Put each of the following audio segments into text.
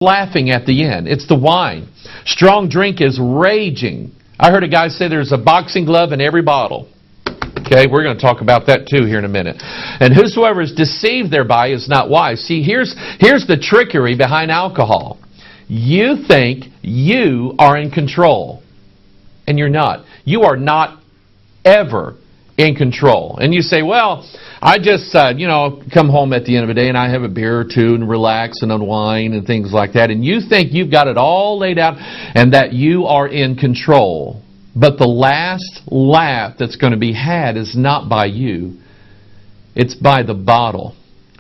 laughing at the end. It's the wine. Strong drink is raging. I heard a guy say there's a boxing glove in every bottle. Okay, we're going to talk about that too here in a minute. And whosoever is deceived thereby is not wise. See, here's the trickery behind alcohol. You think you are in control, and you're not. You are not ever in control. And you say, well, I just, come home at the end of the day and I have a beer or two and relax and unwind and things like that. And you think you've got it all laid out and that you are in control. But the last laugh that's going to be had is not by you. It's by the bottle.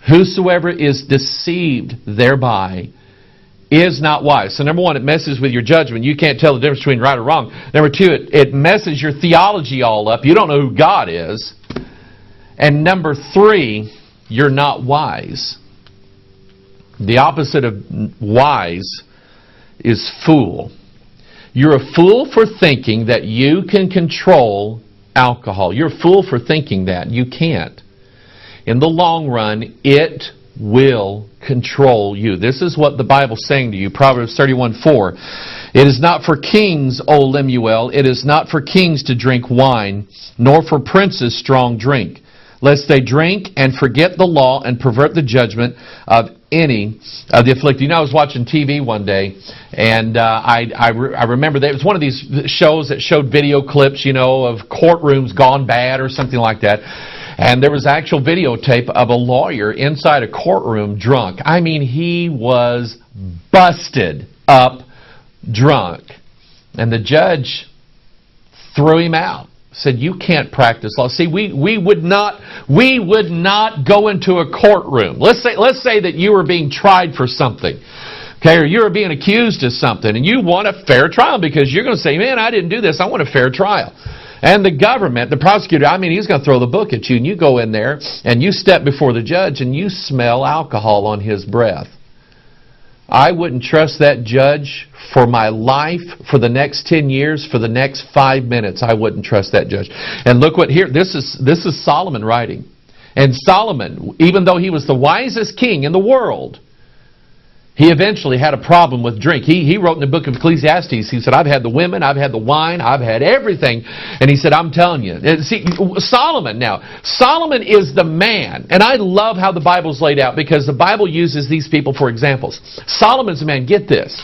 Whosoever is deceived thereby is not wise. So number one, it messes with your judgment. You can't tell the difference between right or wrong. Number two, it messes your theology all up. You don't know who God is. And number three, you're not wise. The opposite of wise is fool. You're a fool for thinking that you can control alcohol. You're a fool for thinking that. You can't. In the long run, it will control you. This is what the Bible's saying to you. Proverbs 31:4. It is not for kings, O Lemuel, it is not for kings to drink wine, nor for princes strong drink, lest they drink and forget the law and pervert the judgment of any of the afflicted. I was watching TV one day, and I remember that it was one of these shows that showed video clips, of courtrooms gone bad or something like that. And there was actual videotape of a lawyer inside a courtroom drunk. I mean, he was busted up drunk. And the judge threw him out. Said, you can't practice law. See, we would not go into a courtroom. Let's say that you were being tried for something. Okay, or you were being accused of something, and you want a fair trial because you're going to say, man, I didn't do this. I want a fair trial. And the government, the prosecutor, he's going to throw the book at you, and you go in there, and you step before the judge, and you smell alcohol on his breath. I wouldn't trust that judge for my life, for the next 10 years, for the next 5 minutes. I wouldn't trust that judge. And look what here, this is Solomon writing. And Solomon, even though he was the wisest king in the world, he eventually had a problem with drink. He wrote in the book of Ecclesiastes, he said, I've had the women, I've had the wine, I've had everything. And he said, I'm telling you. See, Solomon is the man. And I love how the Bible's laid out because the Bible uses these people for examples. Solomon's the man, get this.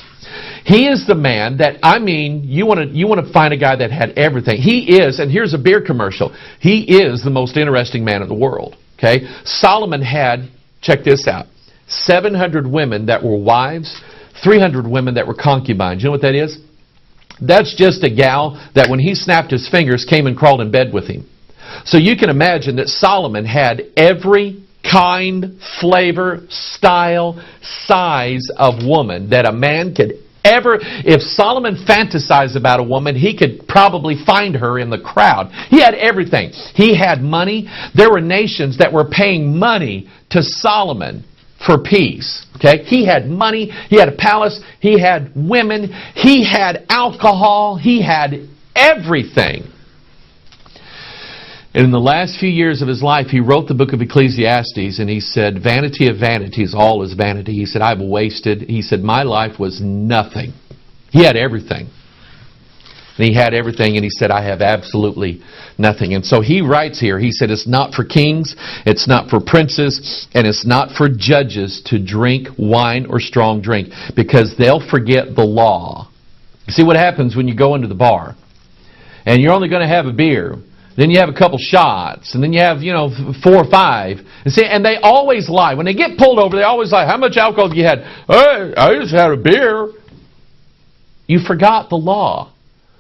He is the man that, you want to find a guy that had everything. He is, and here's a beer commercial, he is the most interesting man in the world. Okay? Solomon had, check this out, 700 women that were wives, 300 women that were concubines. You know what that is? That's just a gal that when he snapped his fingers came and crawled in bed with him. So you can imagine that Solomon had every kind, flavor, style, size of woman that a man could ever. If Solomon fantasized about a woman, he could probably find her in the crowd. He had everything. He had money. There were nations that were paying money to Solomon for peace. Okay? He had money, he had a palace, he had women, he had alcohol, he had everything. And in the last few years of his life, he wrote the book of Ecclesiastes, and he said, vanity of vanities, all is vanity. He said, I've wasted. He said, my life was nothing. He had everything. And he had everything, and he said, I have absolutely nothing. And so he writes here, he said, it's not for kings, it's not for princes, and it's not for judges to drink wine or strong drink, because they'll forget the law. You see what happens when you go into the bar, and you're only going to have a beer, then you have a couple shots, and then you have, 4 or 5. And they always lie. When they get pulled over, they always lie. How much alcohol have you had? Hey, I just had a beer. You forgot the law.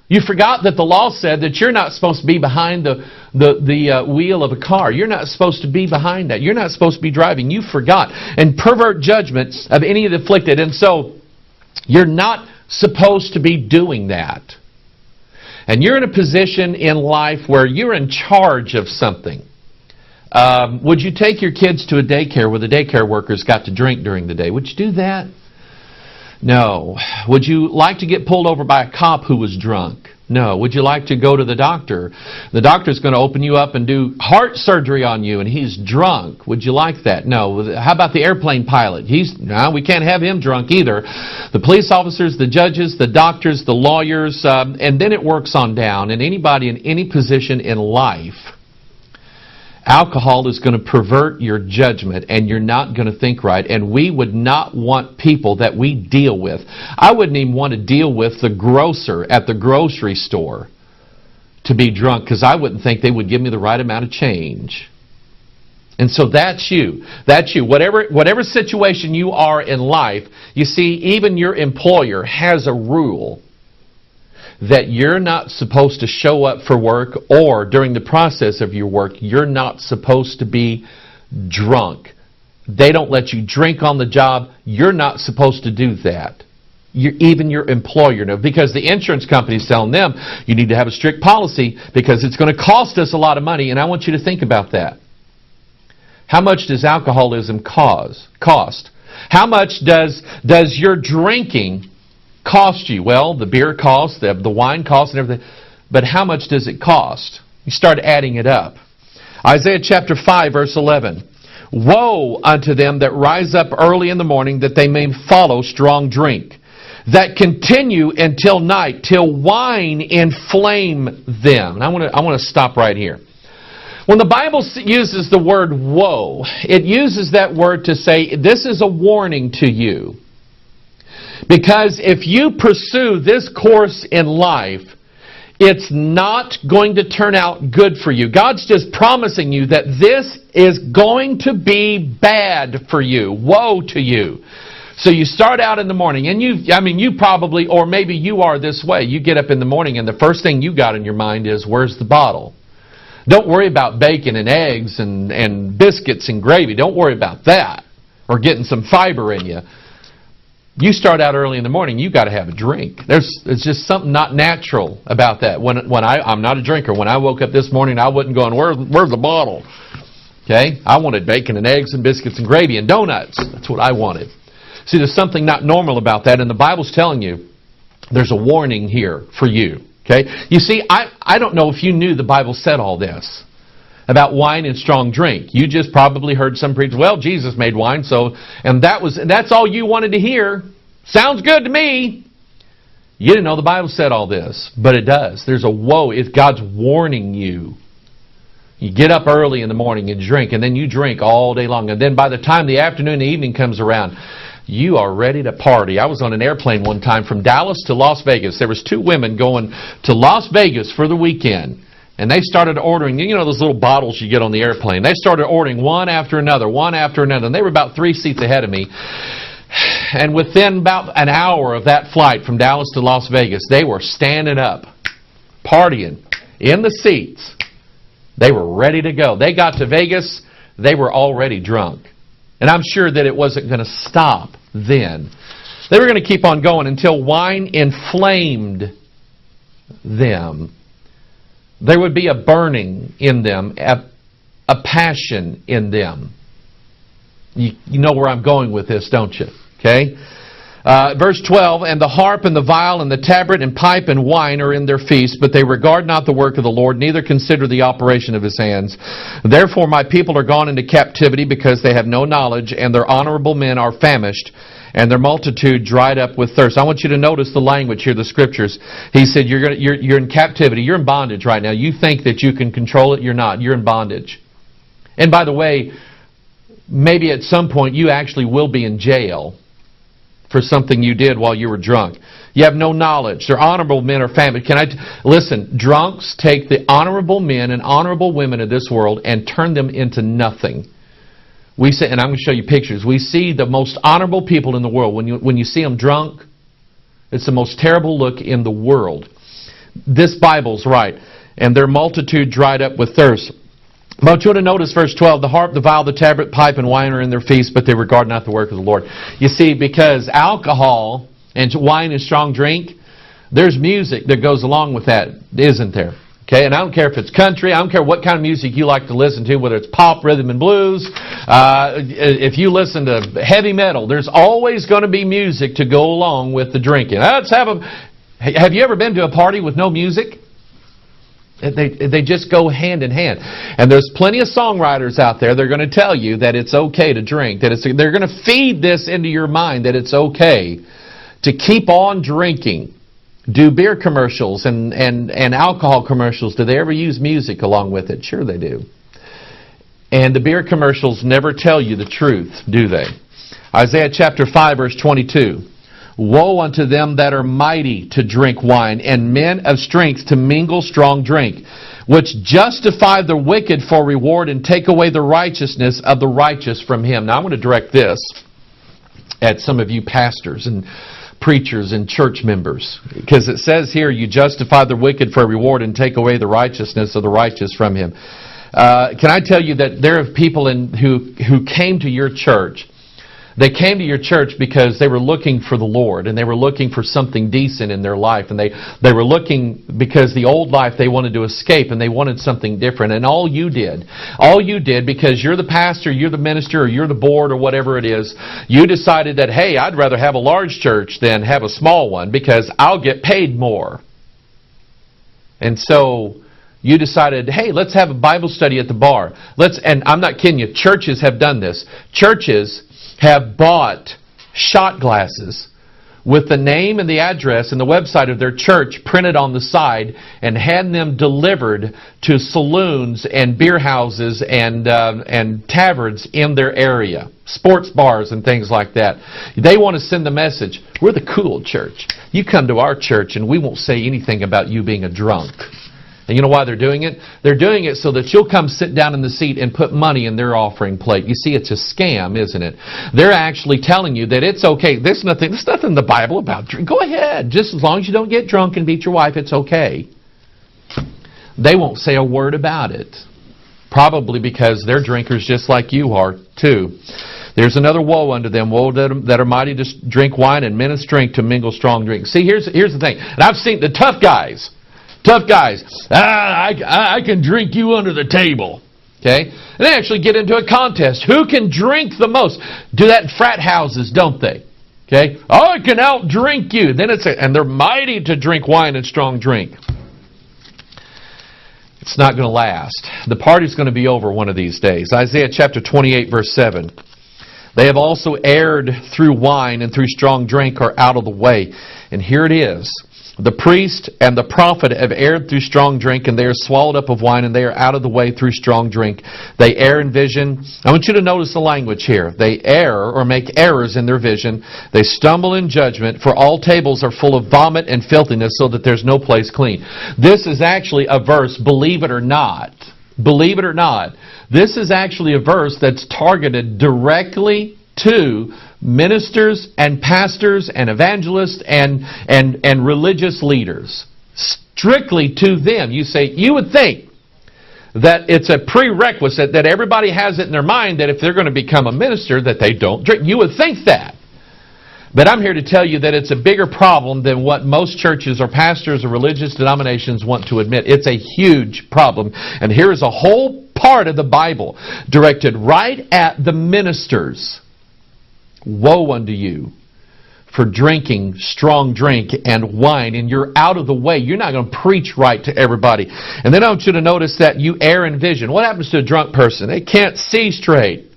You forgot that the law said that you're not supposed to be behind the wheel of a car. You're not supposed to be behind that. You're not supposed to be driving. You forgot. And pervert judgment of any of the afflicted. And so you're not supposed to be doing that. And you're in a position in life where you're in charge of something. Would you take your kids to a daycare where the daycare workers got to drink during the day? Would you do that? No. Would you like to get pulled over by a cop who was drunk? No. Would you like to go to the doctor? The doctor's going to open you up and do heart surgery on you, and he's drunk. Would you like that? No. How about the airplane pilot? No, we can't have him drunk either. The police officers, the judges, the doctors, the lawyers, and then it works on down. And anybody in any position in life, alcohol is going to pervert your judgment, and you're not going to think right. And we would not want people that we deal with. I wouldn't even want to deal with the grocer at the grocery store to be drunk, because I wouldn't think they would give me the right amount of change. And so that's you. That's you. Whatever situation you are in life, you see, even your employer has a rule that you're not supposed to show up for work, or during the process of your work, you're not supposed to be drunk. They don't let you drink on the job. You're not supposed to do that. Even your employer knows, because the insurance company is telling them you need to have a strict policy because it's going to cost us a lot of money. And I want you to think about that. How much does alcoholism cost? How much does your drinking cost you? Well, the beer costs, the wine costs, and everything. But how much does it cost? You start adding it up. Isaiah chapter 5, verse 11. Woe unto them that rise up early in the morning, that they may follow strong drink, that continue until night, till wine inflame them. And I want to stop right here. When the Bible uses the word woe, it uses that word to say, this is a warning to you. Because if you pursue this course in life, it's not going to turn out good for you. God's just promising you that this is going to be bad for you. Woe to you. So you start out in the morning, and you probably, or maybe you are this way. You get up in the morning, and the first thing you got in your mind is, where's the bottle? Don't worry about bacon and eggs and biscuits and gravy. Don't worry about that. Or getting some fiber in you. You start out early in the morning, you got to have a drink. It's just something not natural about that. I'm not a drinker. When I woke up this morning, I wasn't going, where's the bottle? Okay? I wanted bacon and eggs and biscuits and gravy and donuts. That's what I wanted. See, there's something not normal about that, and the Bible's telling you there's a warning here for you. Okay? You see, I don't know if you knew the Bible said all this about wine and strong drink. You just probably heard some preacher, well, Jesus made wine, and that's all you wanted to hear. Sounds good to me. You didn't know the Bible said all this, but it does. There's a woe. God's warning you. You get up early in the morning and drink, and then you drink all day long. And then by the time the afternoon and evening comes around, you are ready to party. I was on an airplane one time from Dallas to Las Vegas. There was 2 women going to Las Vegas for the weekend. And they started ordering, those little bottles you get on the airplane. They started ordering one after another. And they were about 3 seats ahead of me. And within about an hour of that flight from Dallas to Las Vegas, they were standing up, partying, in the seats. They were ready to go. They got to Vegas, they were already drunk. And I'm sure that it wasn't going to stop then. They were going to keep on going until wine inflamed them. There would be a burning in them, a passion in them. You know where I'm going with this, don't you? Okay? Verse 12, and the harp and the viol and the tabret and pipe and wine are in their feast, but they regard not the work of the Lord, neither consider the operation of His hands. Therefore my people are gone into captivity, because they have no knowledge, and their honorable men are famished, and their multitude dried up with thirst. I want you to notice the language here, the Scriptures. He said you're in captivity. You're in bondage right now. You think that you can control it. You're not. You're in bondage. And by the way, maybe at some point you actually will be in jail for something you did while you were drunk. You have no knowledge. Their honorable men are famished. Listen, drunks take the honorable men and honorable women of this world and turn them into nothing. We say, and I'm going to show you pictures. We see the most honorable people in the world. When you see them drunk, it's the most terrible look in the world. This Bible's right. And their multitude dried up with thirst. But you want to notice verse 12, the harp, the viol, the tabret, pipe, and wine are in their feast, but they regard not the work of the Lord. You see, because alcohol and wine and strong drink, there's music that goes along with that, isn't there? Okay, and I don't care if it's country, I don't care what kind of music you like to listen to, whether it's pop, rhythm, and blues. If you listen to heavy metal, there's always going to be music to go along with the drinking. Have you ever been to a party with no music? They just go hand in hand. And there's plenty of songwriters out there that are going to tell you that it's okay to drink. They're going to feed this into your mind that it's okay to keep on drinking. Do beer commercials and alcohol commercials, do they ever use music along with it? Sure they do. And the beer commercials never tell you the truth, do they? Isaiah chapter 5 verse 22. Woe unto them that are mighty to drink wine, and men of strength to mingle strong drink, which justify the wicked for reward and take away the righteousness of the righteous from him. Now I'm going to direct this at some of you pastors and preachers and church members, because it says here, you justify the wicked for reward and take away the righteousness of the righteous from him. Can I tell you that there are people who came to your church? They came to your church because they were looking for the Lord, and they were looking for something decent in their life, and they were looking because the old life they wanted to escape, and they wanted something different. And all you did because you're the pastor, you're the minister, or you're the board, or whatever it is, you decided that, hey, I'd rather have a large church than have a small one because I'll get paid more. And so you decided, hey, let's have a Bible study at the bar. And I'm not kidding you, churches have done this. Churches have bought shot glasses with the name and the address and the website of their church printed on the side and had them delivered to saloons and beer houses and taverns in their area, sports bars and things like that. They want to send the message, we're the cool church. You come to our church and we won't say anything about you being a drunk. And you know why they're doing it? They're doing it so that you'll come sit down in the seat and put money in their offering plate. You see, it's a scam, isn't it? They're actually telling you that it's okay. There's nothing in the Bible about drink. Go ahead. Just as long as you don't get drunk and beat your wife, it's okay. They won't say a word about it. Probably because they're drinkers just like you are, too. There's another woe unto them, woe that are mighty to drink wine and men of strength to mingle strong drink. See, here's the thing. And I've seen the tough guys. I can drink you under the table. Okay? And they actually get into a contest. Who can drink the most? Do that in frat houses, don't they? Okay? Oh, I can outdrink you. Then and they're mighty to drink wine and strong drink. It's not going to last. The party's going to be over one of these days. Isaiah chapter 28 verse 7. They have also erred through wine and through strong drink are out of the way. And here it is. The priest and the prophet have erred through strong drink, and they are swallowed up of wine, and they are out of the way through strong drink. They err in vision. I want you to notice the language here. They err or make errors in their vision. They stumble in judgment, for all tables are full of vomit and filthiness, so that there's no place clean. This is actually a verse, believe it or not. Believe it or not. This is actually a verse that's targeted directly to ministers and pastors and evangelists and religious leaders. Strictly to them. You would think that it's a prerequisite that everybody has it in their mind that if they're going to become a minister that they don't drink. You would think that. But I'm here to tell you that it's a bigger problem than what most churches or pastors or religious denominations want to admit. It's a huge problem. And here is a whole part of the Bible directed right at the ministers. Woe unto you for drinking strong drink and wine, and you're out of the way. You're not going to preach right to everybody. And then I want you to notice that you err in vision. What happens to a drunk person? They can't see straight.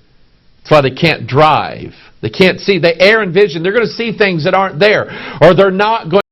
That's why they can't drive. They can't see. They err in vision. They're going to see things that aren't there, or they're not going